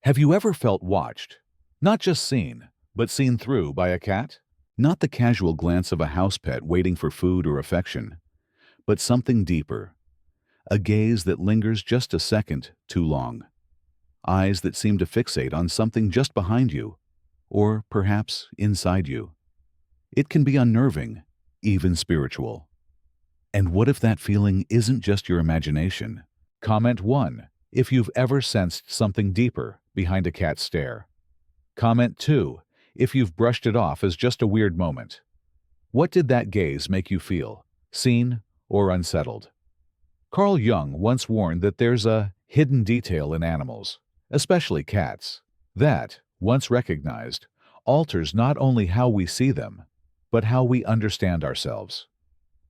Have you ever felt watched? Not just seen, but seen through by a cat? Not the casual glance of a house pet waiting for food or affection, but something deeper. A gaze that lingers just a second too long. Eyes that seem to fixate on something just behind you, or perhaps inside you. It can be unnerving, even spiritual. And what if that feeling isn't just your imagination? Comment 1 if you've ever sensed something deeper behind a cat's stare. Comment 2 if you've brushed it off as just a weird moment. What did that gaze make you feel, seen or unsettled? Carl Jung once warned that there's a hidden detail in animals, especially cats, that, once recognized, alters not only how we see them, but how we understand ourselves.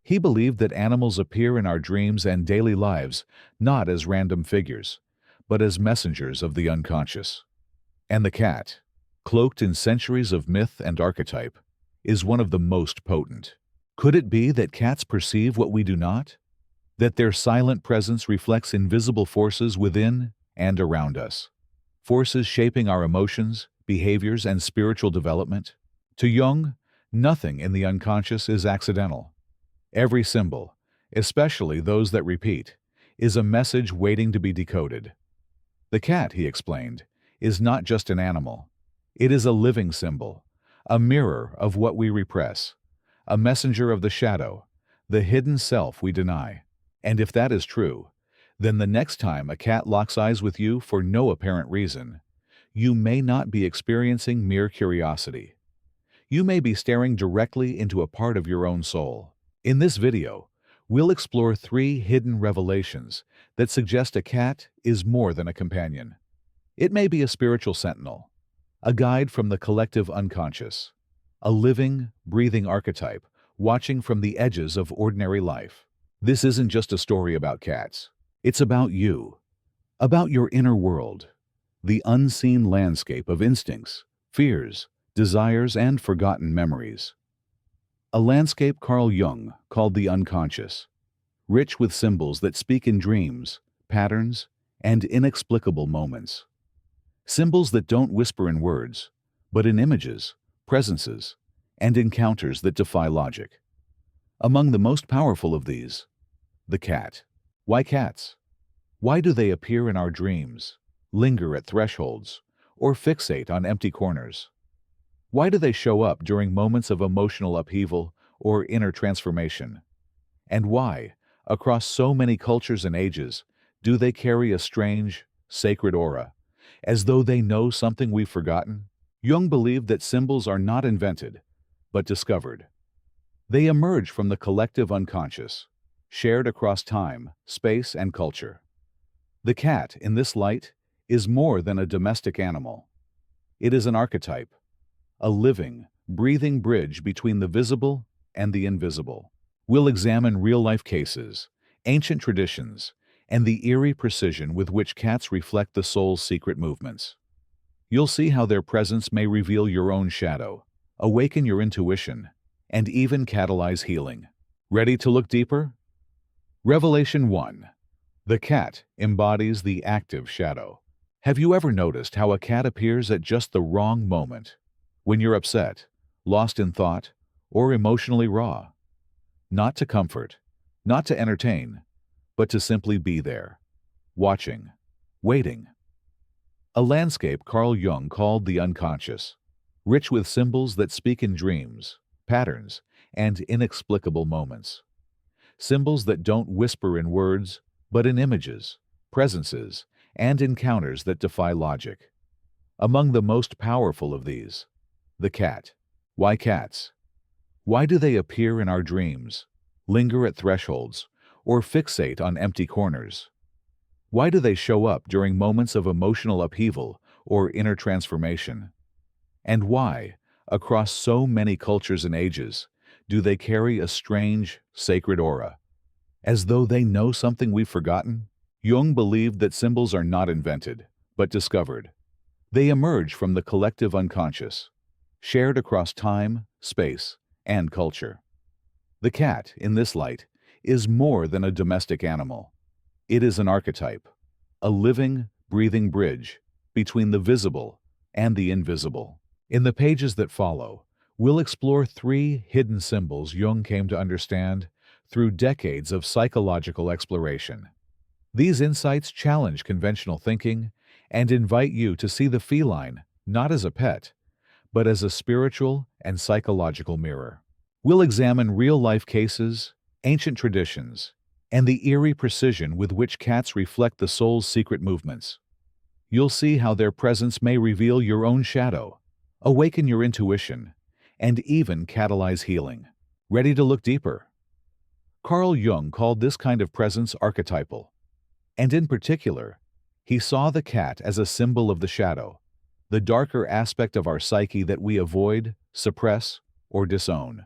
He believed that animals appear in our dreams and daily lives not as random figures, but as messengers of the unconscious. And the cat, cloaked in centuries of myth and archetype, is one of the most potent. Could it be that cats perceive what we do not? That their silent presence reflects invisible forces within and around us? Forces shaping our emotions, behaviors, and spiritual development? To Jung, nothing in the unconscious is accidental. Every symbol, especially those that repeat, is a message waiting to be decoded. The cat, he explained, is not just an animal. It is a living symbol, a mirror of what we repress, a messenger of the shadow, the hidden self we deny. And if that is true, then the next time a cat locks eyes with you for no apparent reason, you may not be experiencing mere curiosity. You may be staring directly into a part of your own soul. In this video, we'll explore 3 hidden revelations that suggest a cat is more than a companion. It may be a spiritual sentinel, a guide from the collective unconscious, a living, breathing archetype watching from the edges of ordinary life. This isn't just a story about cats. It's about you, about your inner world, the unseen landscape of instincts, fears, desires, and forgotten memories. A landscape Carl Jung called the unconscious, rich with symbols that speak in dreams, patterns, and inexplicable moments. Symbols that don't whisper in words, but in images, presences, and encounters that defy logic. Among the most powerful of these, the cat. Why cats? Why do they appear in our dreams, linger at thresholds, or fixate on empty corners? Why do they show up during moments of emotional upheaval or inner transformation? And why, across so many cultures and ages, do they carry a strange, sacred aura, as though they know something we've forgotten? Jung believed that symbols are not invented, but discovered. They emerge from the collective unconscious, shared across time, space, and culture. The cat, in this light, is more than a domestic animal. It is an archetype, a living, breathing bridge between the visible and the invisible. We'll examine real-life cases, ancient traditions, and the eerie precision with which cats reflect the soul's secret movements. You'll see how their presence may reveal your own shadow, awaken your intuition, and even catalyze healing. Ready to look deeper? Revelation 1. The cat embodies the active shadow. Have you ever noticed how a cat appears at just the wrong moment? When you're upset, lost in thought, or emotionally raw? Not to comfort, not to entertain, but to simply be there, watching, waiting. A landscape Carl Jung called the unconscious, rich with symbols that speak in dreams, patterns, and inexplicable moments. Symbols that don't whisper in words, but in images, presences, and encounters that defy logic. Among the most powerful of these, the cat. Why cats? Why do they appear in our dreams, linger at thresholds, or fixate on empty corners? Why do they show up during moments of emotional upheaval or inner transformation? And why, across so many cultures and ages, do they carry a strange, sacred aura, as though they know something we've forgotten? Jung believed that symbols are not invented, but discovered. They emerge from the collective unconscious, shared across time, space, and culture. The cat, in this light, is more than a domestic animal. It is an archetype, a living, breathing bridge between the visible and the invisible. In the pages that follow, we'll explore 3 hidden symbols Jung came to understand through decades of psychological exploration. These insights challenge conventional thinking and invite you to see the feline not as a pet, but as a spiritual and psychological mirror. We'll examine real-life cases, ancient traditions, and the eerie precision with which cats reflect the soul's secret movements. You'll see how their presence may reveal your own shadow, awaken your intuition, and even catalyze healing. Ready to look deeper? Carl Jung called this kind of presence archetypal, and in particular, he saw the cat as a symbol of the shadow, the darker aspect of our psyche that we avoid, suppress, or disown.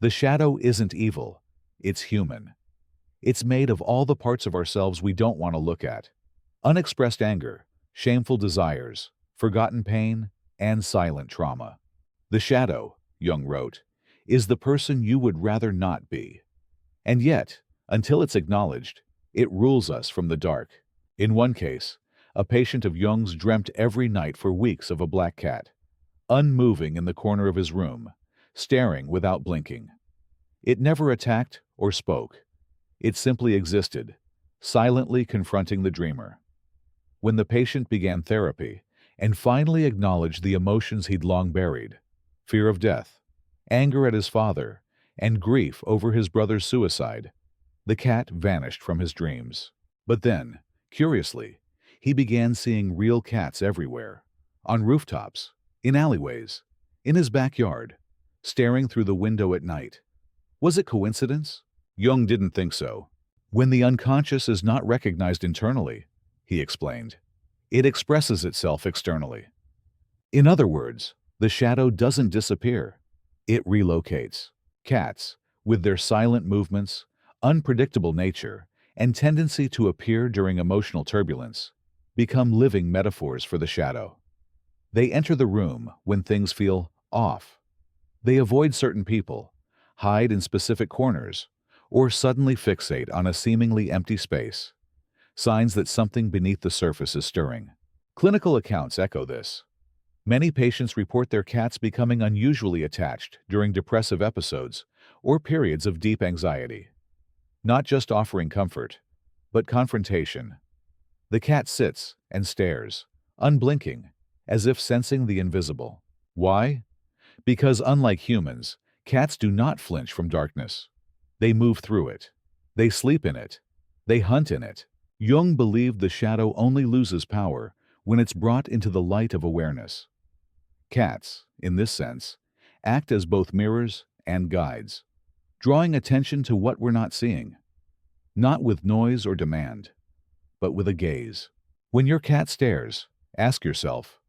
The shadow isn't evil, it's human. It's made of all the parts of ourselves we don't want to look at. Unexpressed anger, shameful desires, forgotten pain, and silent trauma. The shadow, Jung wrote, is the person you would rather not be. And yet, until it's acknowledged, it rules us from the dark. In one case, a patient of Jung's dreamt every night for weeks of a black cat, unmoving in the corner of his room, staring without blinking. It never attacked or spoke. It simply existed, silently confronting the dreamer. When the patient began therapy and finally acknowledged the emotions he'd long buried, fear of death, anger at his father, and grief over his brother's suicide, the cat vanished from his dreams. But then, curiously, he began seeing real cats everywhere, on rooftops, in alleyways, in his backyard, staring through the window at night. Was it coincidence? Jung didn't think so. When the unconscious is not recognized internally, he explained, it expresses itself externally. In other words, the shadow doesn't disappear, it relocates. Cats, with their silent movements, unpredictable nature, and tendency to appear during emotional turbulence, become living metaphors for the shadow. They enter the room when things feel off. They avoid certain people, hide in specific corners, or suddenly fixate on a seemingly empty space, signs that something beneath the surface is stirring. Clinical accounts echo this. Many patients report their cats becoming unusually attached during depressive episodes or periods of deep anxiety. Not just offering comfort, but confrontation. The cat sits and stares, unblinking, as if sensing the invisible. Why? Because unlike humans, cats do not flinch from darkness. They move through it. They sleep in it. They hunt in it. Jung believed the shadow only loses power when it's brought into the light of awareness. Cats, in this sense, act as both mirrors and guides, drawing attention to what we're not seeing, not with noise or demand, but with a gaze. When your cat stares, ask yourself,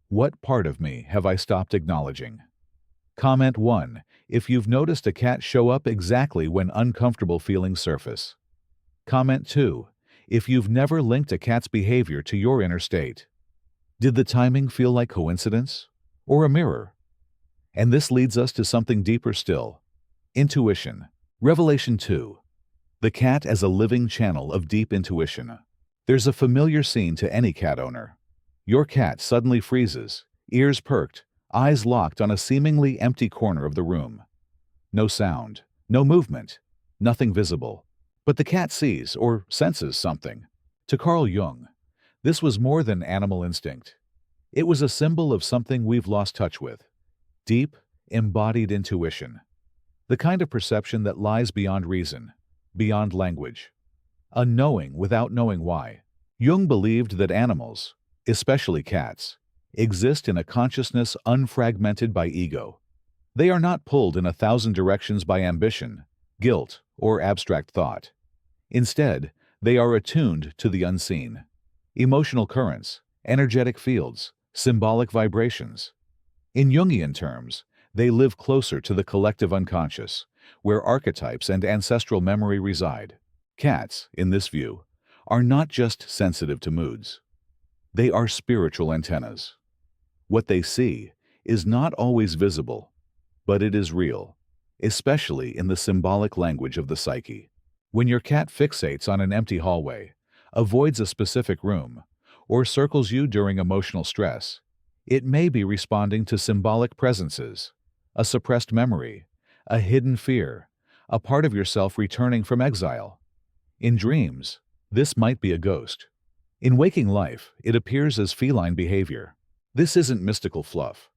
what part of me have I stopped acknowledging? Comment 1 if you've noticed a cat show up exactly when uncomfortable feelings surface. Comment 2 if you've never linked a cat's behavior to your inner state. Did the timing feel like coincidence or a mirror? And this leads us to something deeper still. Intuition. Revelation 2. The cat as a living channel of deep intuition. There's a familiar scene to any cat owner. Your cat suddenly freezes, ears perked, eyes locked on a seemingly empty corner of the room. No sound, no movement, nothing visible. But the cat sees or senses something. To Carl Jung, this was more than animal instinct. It was a symbol of something we've lost touch with. Deep, embodied intuition. The kind of perception that lies beyond reason, beyond language. A knowing without knowing why. Jung believed that animals, especially cats, exist in a consciousness unfragmented by ego. They are not pulled in 1,000 directions by ambition, guilt, or abstract thought. Instead, they are attuned to the unseen. Emotional currents, energetic fields, symbolic vibrations. In Jungian terms, they live closer to the collective unconscious, where archetypes and ancestral memory reside. Cats, in this view, are not just sensitive to moods. They are spiritual antennas. What they see is not always visible, but it is real, especially in the symbolic language of the psyche. When your cat fixates on an empty hallway, avoids a specific room, or circles you during emotional stress, it may be responding to symbolic presences, a suppressed memory, a hidden fear, a part of yourself returning from exile. In dreams, this might be a ghost. In waking life, it appears as feline behavior. This isn't mystical fluff.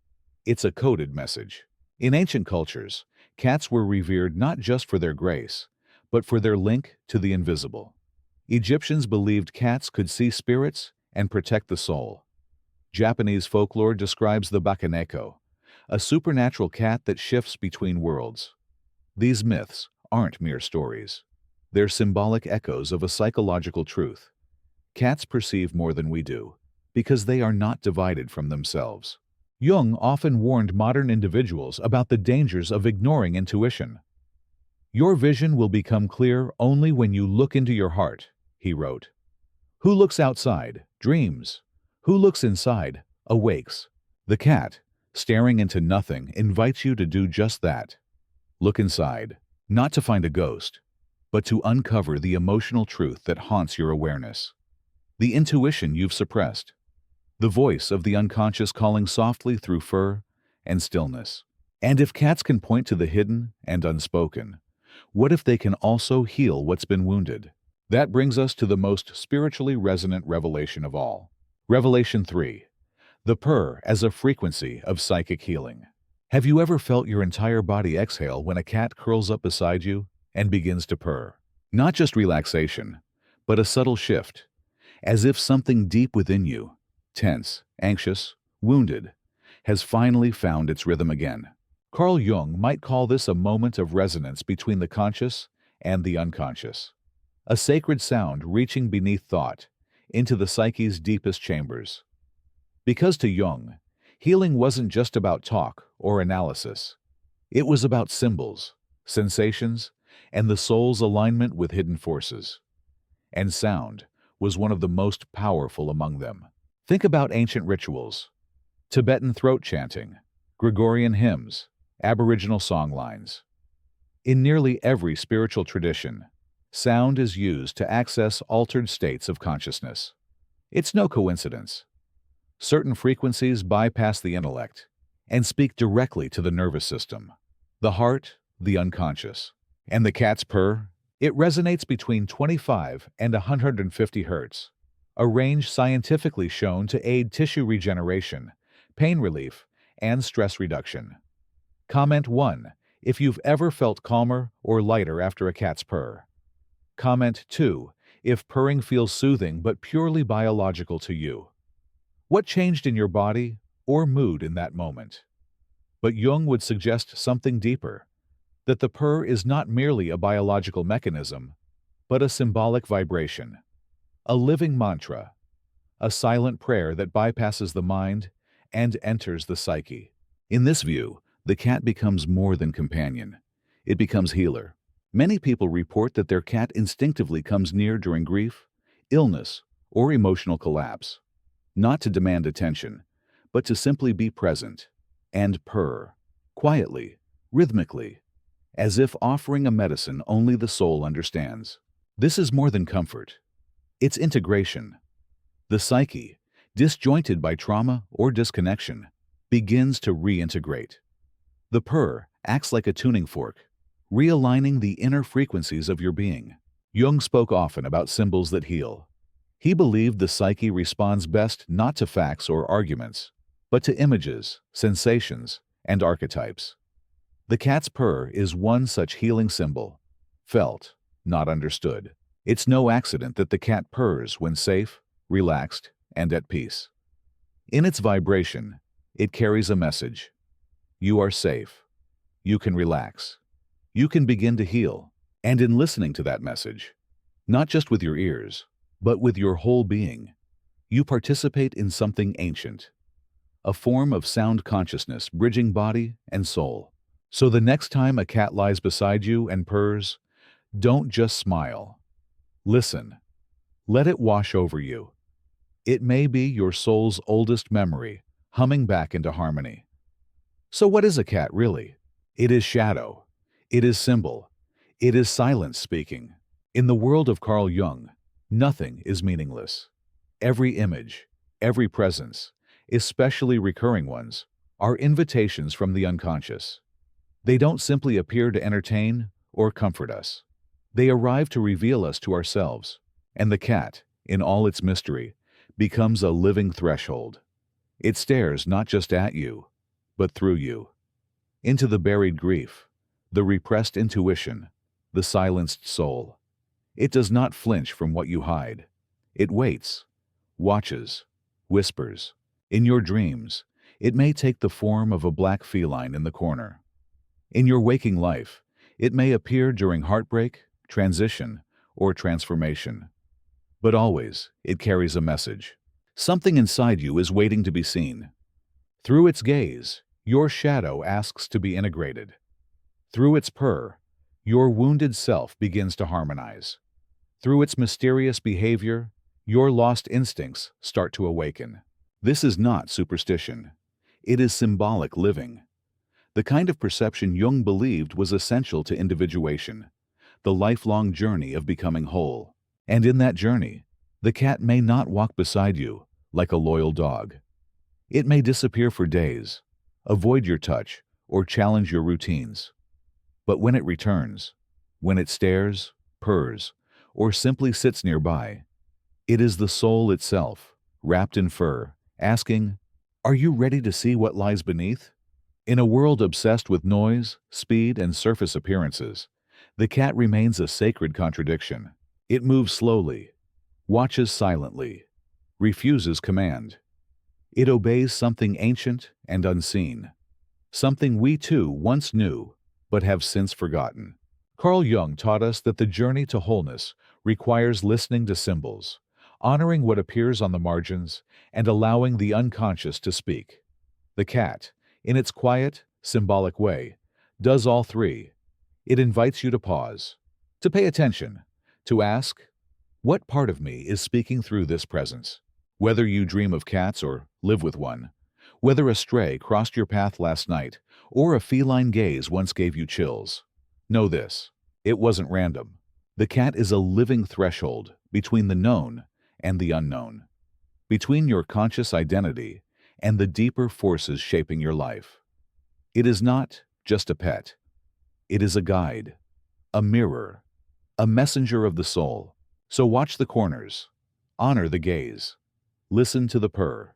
It's a coded message. In ancient cultures, cats were revered not just for their grace, but for their link to the invisible. Egyptians believed cats could see spirits and protect the soul. Japanese folklore describes the bakaneko, a supernatural cat that shifts between worlds. These myths aren't mere stories. They're symbolic echoes of a psychological truth. Cats perceive more than we do, because they are not divided from themselves. Jung often warned modern individuals about the dangers of ignoring intuition. "Your vision will become clear only when you look into your heart," he wrote. "Who looks outside, dreams. Who looks inside, awakes." The cat, staring into nothing, invites you to do just that. Look inside, not to find a ghost, but to uncover the emotional truth that haunts your awareness. The intuition you've suppressed. The voice of the unconscious calling softly through fur and stillness. And if cats can point to the hidden and unspoken, what if they can also heal what's been wounded? That brings us to the most spiritually resonant revelation of all. Revelation 3. The purr as a frequency of psychic healing. Have you ever felt your entire body exhale when a cat curls up beside you and begins to purr? Not just relaxation, but a subtle shift, as if something deep within you, tense, anxious, wounded, has finally found its rhythm again. Carl Jung might call this a moment of resonance between the conscious and the unconscious. A sacred sound reaching beneath thought, into the psyche's deepest chambers. Because to Jung, healing wasn't just about talk or analysis. It was about symbols, sensations, and the soul's alignment with hidden forces. And sound was one of the most powerful among them. Think about ancient rituals, Tibetan throat chanting, Gregorian hymns, Aboriginal songlines. In nearly every spiritual tradition, sound is used to access altered states of consciousness. It's no coincidence. Certain frequencies bypass the intellect and speak directly to the nervous system, the heart, the unconscious. And the cat's purr? It resonates between 25 and 150 Hz, a range scientifically shown to aid tissue regeneration, pain relief, and stress reduction. Comment 1 if you've ever felt calmer or lighter after a cat's purr. Comment 2 if purring feels soothing but purely biological to you. What changed in your body or mood in that moment? But Jung would suggest something deeper, that the purr is not merely a biological mechanism, but a symbolic vibration, a living mantra, a silent prayer that bypasses the mind and enters the psyche. In this view, the cat becomes more than companion. It becomes healer. Many people report that their cat instinctively comes near during grief, illness, or emotional collapse, not to demand attention, but to simply be present and purr, quietly, rhythmically, as if offering a medicine only the soul understands. This is more than comfort. It's integration. The psyche, disjointed by trauma or disconnection, begins to reintegrate. The purr acts like a tuning fork, realigning the inner frequencies of your being. Jung spoke often about symbols that heal. He believed the psyche responds best not to facts or arguments, but to images, sensations, and archetypes. The cat's purr is one such healing symbol, felt, not understood. It's no accident that the cat purrs when safe, relaxed, and at peace. In its vibration, it carries a message. You are safe. You can relax. You can begin to heal. And in listening to that message, not just with your ears, but with your whole being, you participate in something ancient, a form of sound consciousness bridging body and soul. So the next time a cat lies beside you and purrs, don't just smile. Listen. Let it wash over you. It may be your soul's oldest memory, humming back into harmony. So what is a cat really? It is shadow. It is symbol. It is silence speaking. In the world of Carl Jung, nothing is meaningless. Every image, every presence, especially recurring ones, are invitations from the unconscious. They don't simply appear to entertain or comfort us. They arrive to reveal us to ourselves, and the cat, in all its mystery, becomes a living threshold. It stares not just at you, but through you, into the buried grief, the repressed intuition, the silenced soul. It does not flinch from what you hide. It waits, watches, whispers. In your dreams, it may take the form of a black feline in the corner. In your waking life, it may appear during heartbreak, transition, or transformation. But always, it carries a message. Something inside you is waiting to be seen. Through its gaze, your shadow asks to be integrated. Through its purr, your wounded self begins to harmonize. Through its mysterious behavior, your lost instincts start to awaken. This is not superstition. It is symbolic living. The kind of perception Jung believed was essential to individuation, the lifelong journey of becoming whole. And in that journey, the cat may not walk beside you like a loyal dog. It may disappear for days, avoid your touch, or challenge your routines. But when it returns, when it stares, purrs, or simply sits nearby, it is the soul itself, wrapped in fur, asking, "Are you ready to see what lies beneath?" In a world obsessed with noise, speed, and surface appearances, the cat remains a sacred contradiction. It moves slowly, watches silently, refuses command. It obeys something ancient and unseen, something we too once knew, but have since forgotten. Carl Jung taught us that the journey to wholeness requires listening to symbols, honoring what appears on the margins, and allowing the unconscious to speak. The cat, in its quiet, symbolic way, does all three. It invites you to pause, to pay attention, to ask, what part of me is speaking through this presence? Whether you dream of cats or live with one, whether a stray crossed your path last night or a feline gaze once gave you chills, know this: it wasn't random. The cat is a living threshold between the known and the unknown, between your conscious identity and the deeper forces shaping your life. It is not just a pet. It is a guide, a mirror, a messenger of the soul. So watch the corners, honor the gaze, listen to the purr.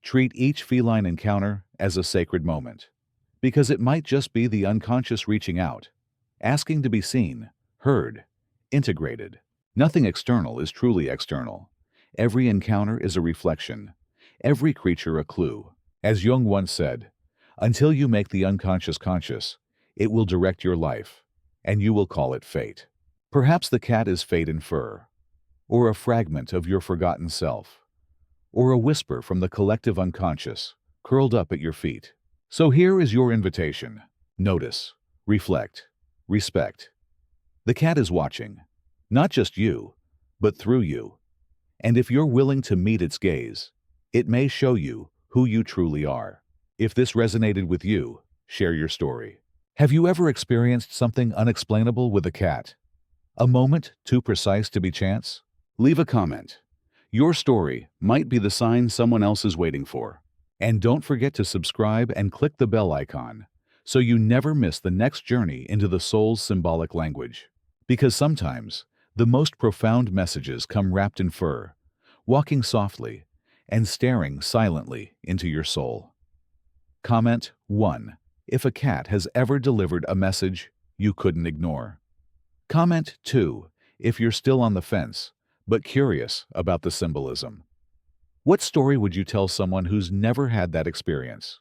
Treat each feline encounter as a sacred moment, because it might just be the unconscious reaching out, asking to be seen, heard, integrated. Nothing external is truly external. Every encounter is a reflection, every creature a clue. As Jung once said, until you make the unconscious conscious, it will direct your life, and you will call it fate. Perhaps the cat is fate in fur, or a fragment of your forgotten self, or a whisper from the collective unconscious, curled up at your feet. So here is your invitation. Notice, reflect, respect. The cat is watching, not just you, but through you. And if you're willing to meet its gaze, it may show you who you truly are. If this resonated with you, share your story. Have you ever experienced something unexplainable with a cat? A moment too precise to be chance? Leave a comment. Your story might be the sign someone else is waiting for. And don't forget to subscribe and click the bell icon so you never miss the next journey into the soul's symbolic language. Because sometimes, the most profound messages come wrapped in fur, walking softly, and staring silently into your soul. Comment 1. If a cat has ever delivered a message you couldn't ignore. Comment 2. If you're still on the fence, but curious about the symbolism. What story would you tell someone who's never had that experience?